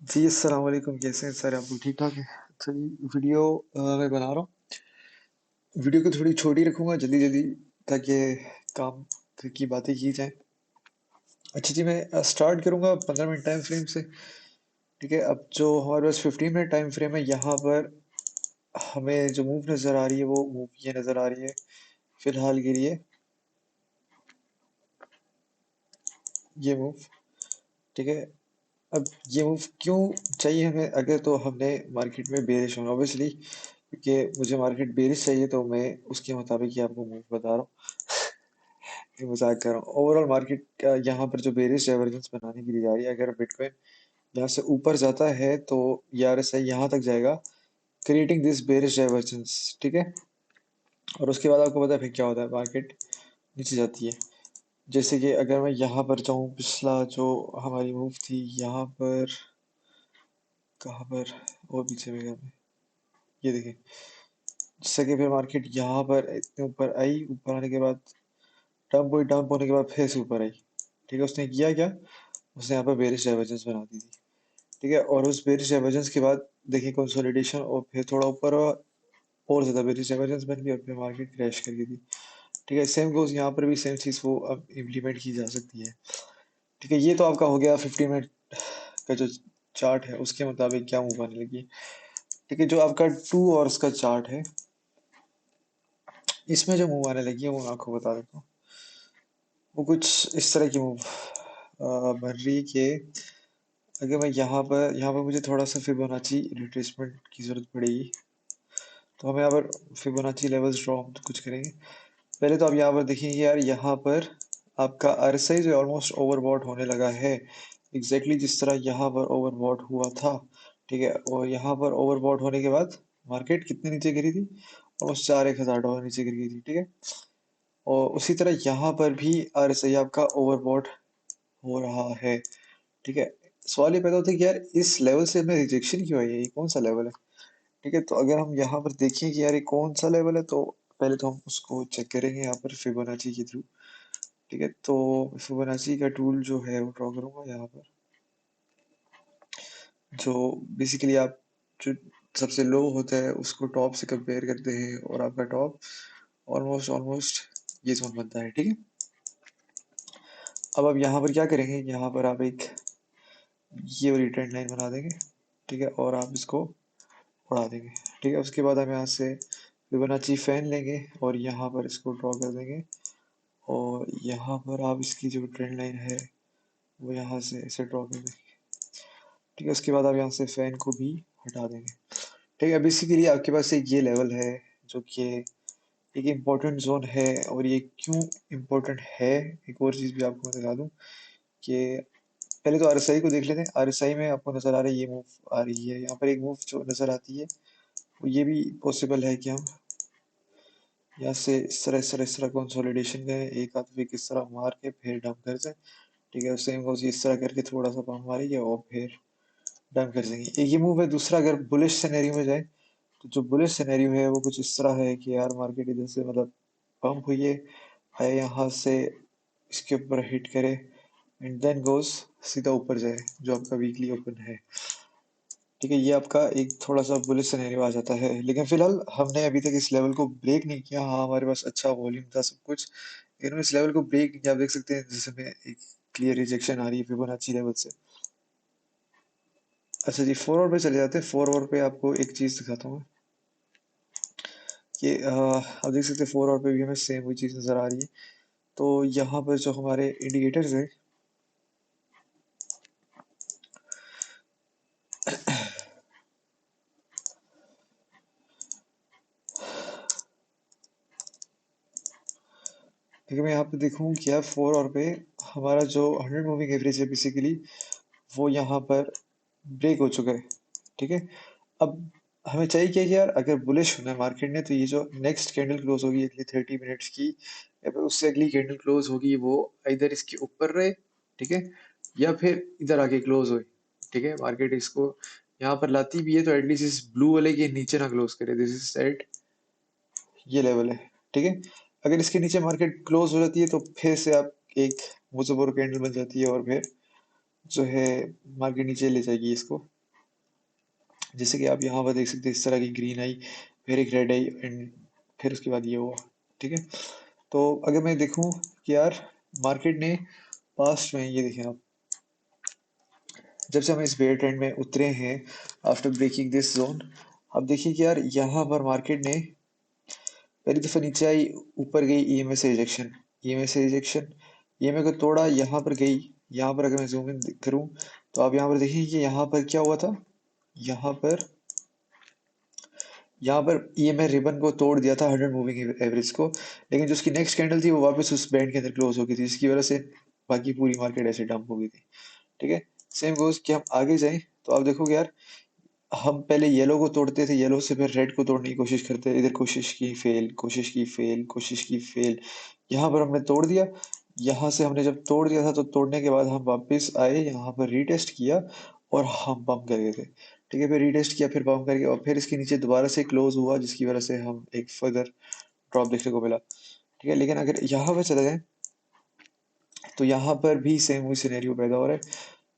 जी, अस्सलाम वालेकुम। कैसे हैं सर? आप लोग ठीक-ठाक हैं? अच्छा जी, वीडियो मैं बना रहा हूँ। वीडियो को थोड़ी छोटी रखूँगा जल्दी-जल्दी, ताकि काम की बातें की जाएँ। अच्छा जी, मैं स्टार्ट करूँगा 15 मिनट टाइम फ्रेम से। ठीक है? अब जो हमारे पास 15 मिनट टाइम फ्रेम है, यहाँ पर हमें जो मूव नज़र आ रही है, वो मूव ये नज़र आ रही है फिलहाल के लिए, ये मूव। ठीक है? अब ये मूव क्यों चाहिए हमें? अगर तो हमने मार्केट में बेरिश होना ऑब्वियसली, क्योंकि मुझे मार्केट बेरिश चाहिए, तो मैं उसके मुताबिक ही आपको मूव बता रहा हूँ। ये मजाक कर रहा हूँ। ओवरऑल मार्केट का यहाँ पर जो बेरिश डाइवर्जेंस बनाने के लिए जा रही है, अगर बिटकॉइन यहाँ से ऊपर जाता है तो ये आरएसआई यहाँ तक जाएगा, क्रिएटिंग दिस बेरिश डाइवर्जेंस। ठीक है? और उसके बाद आपको पता है फिर क्या होता है, मार्केट नीचे जाती है। जैसे कि अगर मैं यहाँ पर जाऊँ, पिछला जो हमारी मूव थी यहाँ पर, कहाँ पर, और पीछे में गया मैं, ये देखिए। जैसे कि फिर मार्केट यहाँ पर इतने ऊपर आई, ऊपर आने के बाद डंप होने के बाद फिर से ऊपर आई। ठीक है? उसने किया क्या, उसने यहाँ पर बेरिश डाइवर्जेंस बना दी थी। ठीक है? और उस बेरिश डाइवर्जेंस के बाद देखिए कंसोलिडेशन, और फिर थोड़ा ऊपर और ज्यादा बेरिश डाइवर्जेंस बन गई, और फिर मार्केट क्रैश कर गई थी। ठीक है? सेम गोज यहाँ पर भी, सेम चीज वो अब इम्प्लीमेंट की जा सकती है। ठीक है? ये तो आपका हो गया 15 मिनट का जो चार्ट है, उसके मुताबिक क्या मूव आने लगी। ठीक है? जो आपका 2 आवर्स का चार्ट है, इसमें जो मूव आने लगी है, वो मैं आपको बता देता हूँ। वो कुछ इस तरह की मूव बन रही है कि अगर मैं यहाँ पर मुझे थोड़ा सा फिबोनाची रिट्रेसमेंट की जरूरत पड़ेगी, तो हम यहाँ पर फिबोनाची लेवल्स ड्रॉ कुछ करेंगे। पहले तो आप यहाँ पर देखेंगे यार, यहाँ पर आपका आरएसआई जो ऑलमोस्ट ओवरबॉट होने लगा है, जिस तरह यहाँ पर ओवरबॉट हुआ था। ठीक है? और यहाँ पर ओवरबॉट होने के बाद मार्केट कितने नीचे गिरी थी, ऑलमोस्ट 4,000 नीचे गिर गई थी। ठीक है? और उसी तरह यहाँ पर भी आरएसआई आपका ओवरबॉट हो रहा है। ठीक है? सवाल ये पैदा होता है कि यार इस लेवल से हमें रिजेक्शन क्यों आई है, ये कौन सा लेवल है? ठीक है? तो अगर हम यहाँ पर देखें कि यार ये कौन सा लेवल है, तो पहले तो हम उसको चेक करेंगे यहाँ पर फिबोनाची के थ्रू। ठीक है? तो फिबोनाची का टूल जो है वो ड्रॉ करूंगा यहाँ पर, जो बेसिकली आप जो सबसे लो होता है उसको टॉप से कंपेयर करते हैं, और आपका टॉप ऑलमोस्ट ऑलमोस्ट ये जोन बनता है। ठीक है? अब आप यहाँ पर क्या करेंगे, यहाँ पर आप एक ये वाली ट्रेंड लाइन बना देंगे। ठीक है? और आप इसको उड़ा देंगे। ठीक है? उसके बाद हम यहाँ से फिबोनाची फैन लेंगे, और यहाँ पर इसको ड्रॉ कर देंगे, और यहाँ पर आप इसकी जो ट्रेंड लाइन है वो यहाँ से इसे ड्रॉ कर देंगे। ठीक है? उसके बाद आप यहाँ से फैन को भी हटा देंगे। ठीक है? बेसिकली आपके पास एक ये लेवल है, जो कि एक इम्पोर्टेंट जोन है। और ये क्यों इम्पोर्टेंट है, एक और चीज़ भी आपको मैं दिखा दूँ कि पहले तो आरएसआई को देख लेते हैं। आरएसआई में आपको नजर आ रहा है, ये मूव आ रही है, यहाँ पर एक मूव जो नजर आती है, वो ये भी पॉसिबल है कि हम यहाँ से इस तरह कंसोलिडेशन करें, एक आध विक इस तरह मार के फिर डंप कर जाए। ठीक है? सेम गोज इस तरह करके थोड़ा सा पंप मारेंगे और फिर डंप कर देंगे। एक ये मूव है। दूसरा, अगर बुलिश सिनेरियो में जाए, तो जो बुलिश सिनेरियो है वो कुछ इस तरह है कि यार मार्केट इधर से मतलब पंप हुई है यहाँ से इसके ऊपर हिट करे, एंड देन गोज सीधा ऊपर जाए, जो आपका वीकली ओपन है। ठीक है? ये आपका एक थोड़ा सा बुलिश सिनेरियो आ जाता है, लेकिन फिलहाल हमने अभी तक इस लेवल को ब्रेक नहीं किया। हाँ, हमारे पास अच्छा वॉल्यूम था, सब कुछ, लेकिन इस लेवल को ब्रेक नहीं किया। आप देख सकते हैं जिसमें एक क्लियर रिजेक्शन आ रही है फिबोनाची लेवल से। अच्छा जी, 4 आवर पे चले जाते हैं। 4 आवर पे आपको एक चीज दिखाता हूँ कि आप देख सकते हैं 4 आवर पे भी हमें सेम वही चीज नजर आ रही है। तो यहाँ पर जो हमारे इंडिकेटर्स है, देखिए मैं यहाँ पे देखूँ कि यार 4 आवर पे हमारा जो 100 मूविंग एवरेज है बेसिकली, वो यहाँ पर ब्रेक हो चुका है। ठीक है? अब हमें चाहिए क्या कि यार अगर बुलिश होना है मार्केट ने, तो ये जो नेक्स्ट कैंडल क्लोज होगी अगली 30 मिनट्स की, या फिर उससे अगली कैंडल क्लोज होगी, वो इधर इसके ऊपर रहे। ठीक है? या फिर इधर आके क्लोज हो। ठीक है? मार्केट इसको यहाँ पर लाती भी है, तो एटलीस्ट इस ब्लू वाले के नीचे ना क्लोज करे। दिस इज एट ये लेवल है। ठीक है? अगर इसके नीचे मार्केट क्लोज हो जाती है, तो फिर से आप एक मुजबर कैंडल बन जाती है, और फिर जो है मार्केट नीचे ले जाएगी इसको। जैसे कि आप यहाँ पर देख सकते हैं, इस तरह की ग्रीन आई, फिर एक रेड आई, एंड फिर उसके बाद ये हुआ। ठीक है, तो अगर मैं देखूं कि यार मार्केट ने पास्ट में, ये देखें आप, जब से हम इस बेयर ट्रेंड में उतरे हैं आफ्टर ब्रेकिंग दिस जोन, अब देखिए कि यार यहाँ पर मार्केट ने पहली दफा नीचे आई, ऊपर गई, ईएमए से रिजेक्शन, ईएमए से रिजेक्शन, ईएमए को तोड़ा, यहाँ पर गई। यहाँ पर अगर मैं जूम इन करूँ तो आप यहाँ पर देखिए कि यहाँ पर क्या हुआ था, यहाँ पर ईएमए रिबन को तोड़ दिया था 100 मूविंग एवरेज को, लेकिन जो उसकी नेक्स्ट कैंडल थी वो वापस उस बैंड के अंदर क्लोज हो गई थी, जिसकी वजह से बाकी पूरी मार्केट ऐसे डंप हो गई थी। ठीक है, सेम गोज कि हम आगे जाएं तो आप देखोगे यार, हम पहले येलो को तोड़ते थे, येलो से फिर रेड को तोड़ने की कोशिश करते, इधर कोशिश की फेल, कोशिश की फेल, कोशिश की फेल, यहाँ पर हमने तोड़ दिया। यहाँ से हमने जब तोड़ दिया था तो तोड़ने के बाद हम वापस आए, यहाँ पर रीटेस्ट किया और हम बम कर गए थे। ठीक है, फिर रीटेस्ट किया, फिर बम करके, और फिर इसके नीचे दोबारा से क्लोज हुआ, जिसकी वजह से हम एक फर्दर ड्रॉप देखने को मिला। ठीक है, लेकिन अगर यहाँ पर चले जाए तो यहाँ पर भी सेम वही सिनेरियो पैदा हो रहा है।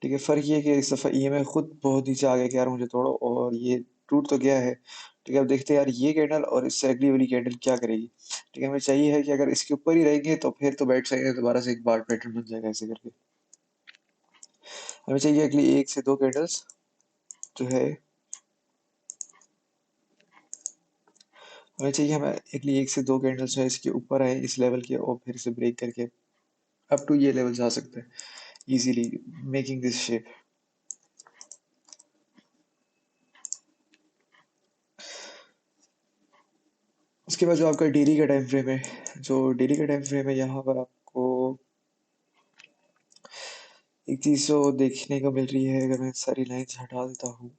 ठीक है, फर्क ये है कि इस दफा ईएमआई खुद बहुत नीचे आ गया कि यार मुझे तोड़ो, और ये टूट तो गया है। ठीक है, अब देखते हैं यार ये कैंडल और इससे अगली वाली कैंडल क्या करेगी। ठीक है, हमें चाहिए है कि अगर इसके ऊपर ही रहेंगे तो फिर तो बैठ सकते हैं, दोबारा से एक बार पैटर्न बन जाएगा ऐसे करके। हमें चाहिए अगली एक से दो कैंडल्स जो है, हमें चाहिए हमें अगली एक से दो कैंडल्स जो है इसके ऊपर आए इस लेवल के, और फिर इसे ब्रेक करके अप टू ये लेवल जा सकते हैं इजीली, मेकिंग दिस शेप। उसके बाद जो आपका डेली का टाइम फ्रेम है, जो डेली का टाइम फ्रेम है, यहाँ पर आपको एक चीज जो देखने को मिल रही है, अगर मैं सारी लाइंस हटा देता हूँ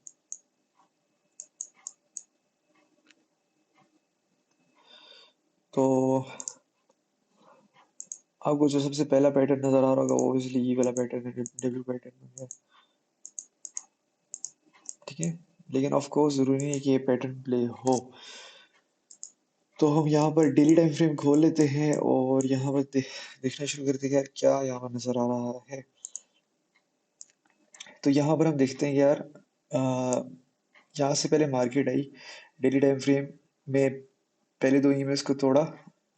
तो आपको जो सबसे पहला पैटर्न नजर आ रहा होगा वो ओब्वियसली ये वाला पैटर्न है, डब्ल्यू पैटर्न है। ठीक है, लेकिन ऑफ कोर्स जरूरी नहीं है कि ये पैटर्न प्ले हो। तो हम यहाँ पर डेली टाइम फ्रेम खोल लेते हैं और यहाँ पर देखना शुरू करते हैं यार क्या यहाँ पर नजर आ रहा है। तो यहाँ पर हम देखते हैं यार, यहाँ से पहले market I daily time frame में, पहले दो ईएमएस को तोड़ा,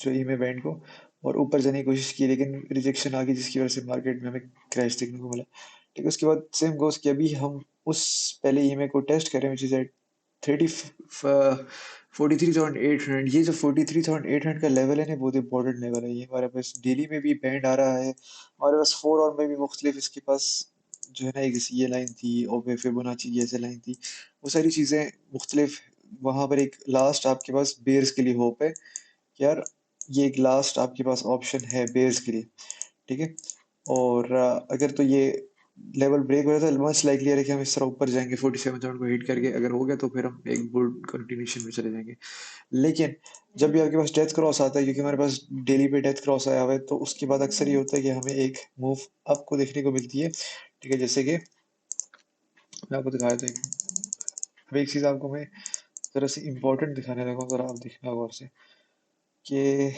जो ईएमए बैंड को, और ऊपर जाने की कोशिश की, लेकिन रिजेक्शन आ गई, जिसकी वजह से मार्केट में हमें क्रैश देखने को मिला। ठीक है, उसके बाद सेम गोस कि अभी हम उस पहले ईएमए को टेस्ट करें, विच इज एट 43,800। ये जो 43,800 का लेवल है ना, बहुत इंपॉर्टेंट लेवल है। ये हमारे पास डेली में भी बैंड आ रहा है, हमारे पास 4 और में भी मुख्तलिफ इसके पास जो है ना, एक ये लाइन थी और फिबोनाची जैसे लाइन थी, वो सारी चीज़ें मुख्तलिफ। वहां पर एक लास्ट आपके पास बेयर्स के लिए होप है कि यार ये एक लास्ट आपके पास ऑप्शन है बेयर्स के लिए। ठीक है, और अगर तो ये लेवल ब्रेक हो जाता है, मच लाइकली है कि हम इस तरह ऊपर जाएंगे 47,000 को हिट करके, अगर हो गया तो फिर हम एक बुल कंटिन्यूशन में चले जाएंगे। लेकिन जब भी आपके पास डेथ क्रॉस आता है, क्योंकि हमारे पास डेली पे डेथ क्रॉस आया हुआ है, तो उसके बाद अक्सर ये होता है कि हमें एक मूव अप को देखने को मिलती है। ठीक है, जैसे कि मैं आपको दिखाया था अब एक चीज़ आपको मैं जरा सी इम्पोर्टेंट दिखाने लगा हूँ, जरा आप देखना गौर से कि ये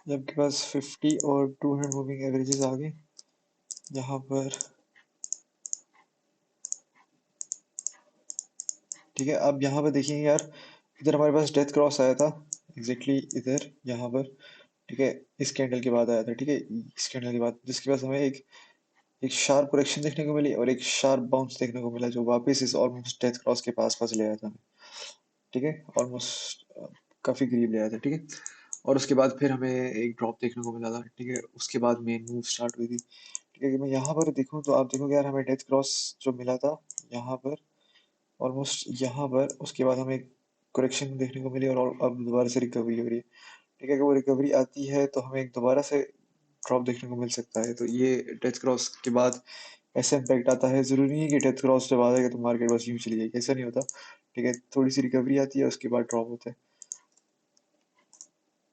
जब आपके पास 50 और 200 मूविंग एवरेजेस आ गए यहाँ पर। ठीक है, अब यहाँ पर देखिए यार, इधर हमारे पास डेथ क्रॉस आया था एग्जैक्टली इधर यहाँ पर। ठीक है, इस कैंडल के बाद आया था। ठीक है, इस कैंडल के बाद, जिसके पास हमें एक शार्प करेक्शन देखने को मिली और एक शार्प बाउंस देखने को मिला, जो वापस इस ऑलमोस्ट डेथ क्रॉस के पास पास ले आया था हमें। ठीक है, ऑलमोस्ट काफी करीब ले आया था। ठीक है, और उसके बाद फिर हमें एक ड्रॉप देखने को मिला था। ठीक है, उसके बाद मेन मूव स्टार्ट हुई थी। ठीक है, कि मैं यहाँ पर देखूँ तो आप देखोगे यार, हमें डेथ क्रॉस जो मिला था यहाँ पर ऑलमोस्ट यहाँ पर, उसके बाद हमें करेक्शन देखने को मिली, और अब दोबारा से रिकवरी हो रही है। ठीक है, अगर वो रिकवरी आती है तो हमें एक दोबारा से ड्रॉप देखने को मिल सकता है। तो ये डेथ क्रॉस के बाद ऐसा इम्पैक्ट आता है। ज़रूरी नहीं है कि डेथ क्रॉस जब आ जाएगा तो मार्केट बस यूँ चली जाएगी, ऐसा नहीं होता। ठीक है, थोड़ी सी रिकवरी आती है, उसके बाद ड्रॉप होता है।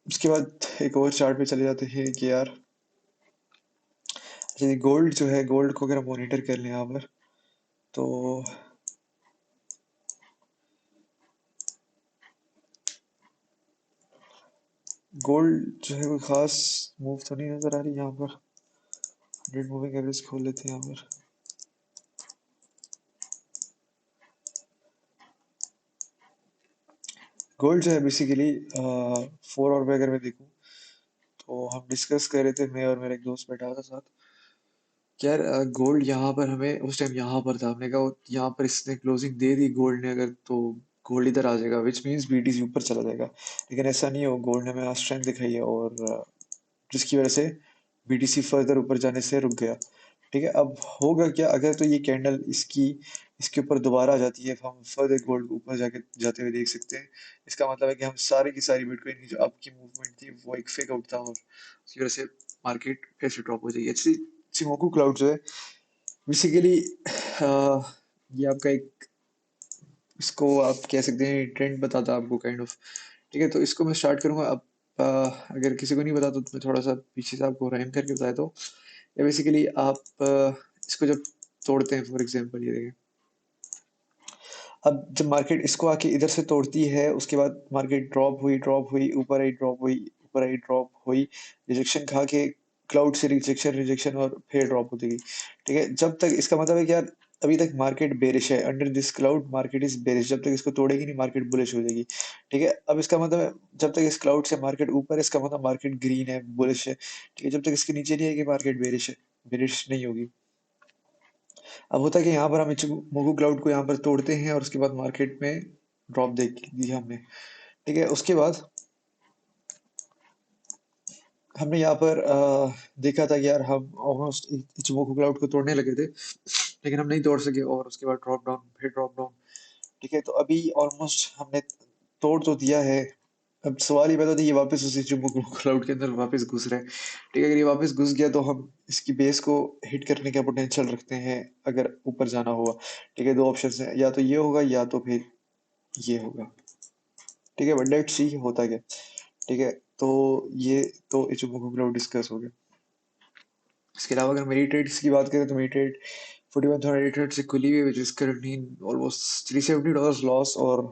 उसके बाद एक और चार्ट पे चले जाते हैं कि यार, जैसे गोल्ड जो है, गोल्ड को अगर हम मॉनिटर कर लें यहाँ पर, तो गोल्ड जो है कोई खास मूव तो नहीं नजर आ रही यहाँ पर। 100 मूविंग एवरेज खोल लेते हैं यहाँ पर। गोल्ड जो है बेसिकली 4 आवर पे अगर मैं देखूँ तो हम डिस्कस कर रहे थे, मैं और मेरा एक दोस्त बैठा था साथ। यार गोल्ड यहाँ पर हमें उस टाइम यहाँ पर था, हमने कहा यहाँ पर इसने क्लोजिंग दे दी गोल्ड ने अगर, तो गोल्ड इधर आ जाएगा विच मीन्स बीटीसी ऊपर चला जाएगा। लेकिन ऐसा नहीं हो, गोल्ड ने हमें स्ट्रेंथ दिखाई है और जिसकी वजह से बीटीसी फर्दर ऊपर जाने से रुक गया। ठीक है, अब होगा क्या अगर तो ये कैंडल इसकी इसके ऊपर दोबारा आ जाती है, तो हम फर्दर गोल्ड ऊपर जाके जाते हुए देख सकते हैं। इसका मतलब है कि हम सारी की सारी बिटकॉइन की जो अब की मूवमेंट थी वो एक फेक आउट था और उसकी वजह से मार्केट फिर से ड्रॉप हो जाएगी। एक्चुअली चिमोकू क्लाउड जो है बेसिकली ये आपका एक, इसको आप कह सकते हैं ट्रेंड बताता है आपको काइंड ऑफ। ठीक है, तो इसको मैं स्टार्ट करूंगा अब। अगर किसी को नहीं पता तो मैं थोड़ा सा पीछे से आपको राइम करके बताया तो, या बेसिकली आप इसको जब तोड़ते हैं, फॉर एग्जांपल ये देखें, अब जब मार्केट इसको आके इधर से तोड़ती है उसके बाद मार्केट ड्रॉप हुई ऊपर आई, ड्रॉप हुई ऊपर आई, ड्रॉप हुई, रिजेक्शन खा के क्लाउड से रिजेक्शन रिजेक्शन और फिर ड्रॉप होती गई। ठीक है, जब तक इसका मतलब है कि यार अभी तक मार्केट बेरिश है, under this cloud market is bearish, जब तक इसको तोड़ेगी नहीं मार्केट बुलिश हो जाएगी। ठीक है, अब इसका मतलब है जब तक इस क्लाउड से मार्केट ऊपर है इसका मतलब मार्केट ग्रीन है, बुलिश है। ठीक है, जब तक इसके नीचे नहीं है कि मार्केट बेरिश है, बेरिश नहीं होगी। अब होता है कि यहाँ पर हम मोगू क्लाउड को यहाँ पर तोड़ते हैं और उसके बाद मार्केट में ड्रॉप देख दी हमने। ठीक है, उसके बाद हमने यहाँ पर देखा था कि यार हम ऑलमोस्ट इचिमोकू क्लाउड को तोड़ने लगे थे, लेकिन हम नहीं तोड़ सके और उसके बाद ड्रॉप डाउन फिर ड्रॉप डाउन। ठीक है, तो अभी ऑलमोस्ट हमने तोड़ तो दिया है। अब सवाल ये पैदा होता है ये वापस उसी इचिमोकू क्लाउड के अंदर वापस घुस रहे हैं। ठीक है, अगर ये वापस घुस गया तो हम इसकी बेस को हिट करने का पोटेंशियल रखते हैं अगर ऊपर जाना हुआ। ठीक है, दो ऑप्शन है, या तो ये होगा या तो फिर ये होगा। ठीक है, बट लेट्स सी होता क्या। ठीक है, तो ये तो इचिमोकू क्लाउड डिस्कस हो गया। इसके अलावा अगर मेरी ट्रेड्स की बात करें तो मेरी ट्रेड 41,800 से खुली हुई है, which is currently almost $370 loss. और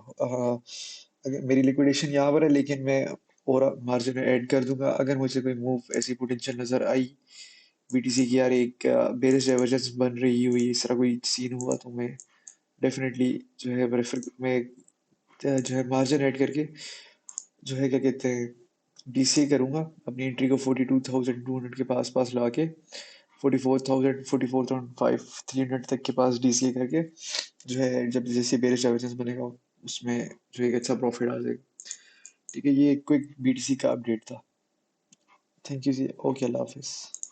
अगर मेरी लिक्विडेशन यहाँ पर है, लेकिन मैं और मार्जिन ऐड कर दूंगा अगर मुझे कोई मूव ऐसी पोटेंशियल नजर आई बीटीसी की, यार एक बेरिश डाइवर्जेंस बन रही हुई, इस तरह कोई सीन हुआ तो मैं डेफिनेटली जो है प्रेफर, मैं जो है मार्जिन ऐड करके जो है क्या कहते हैं डीसीए करूंगा। अपनी एंट्री को 42,200 के पास पास लगा के 44,000 44,500 तक के पास डीसीए करके जो है जब जैसे बेरिश डाइवर्जेंस बनेगा उसमें जो एक अच्छा प्रॉफिट आ जाएगा। ठीक है, ये क्विक बीटीसी का अपडेट था। थैंक यू जी, ओके, अल्लाह हाफिज़।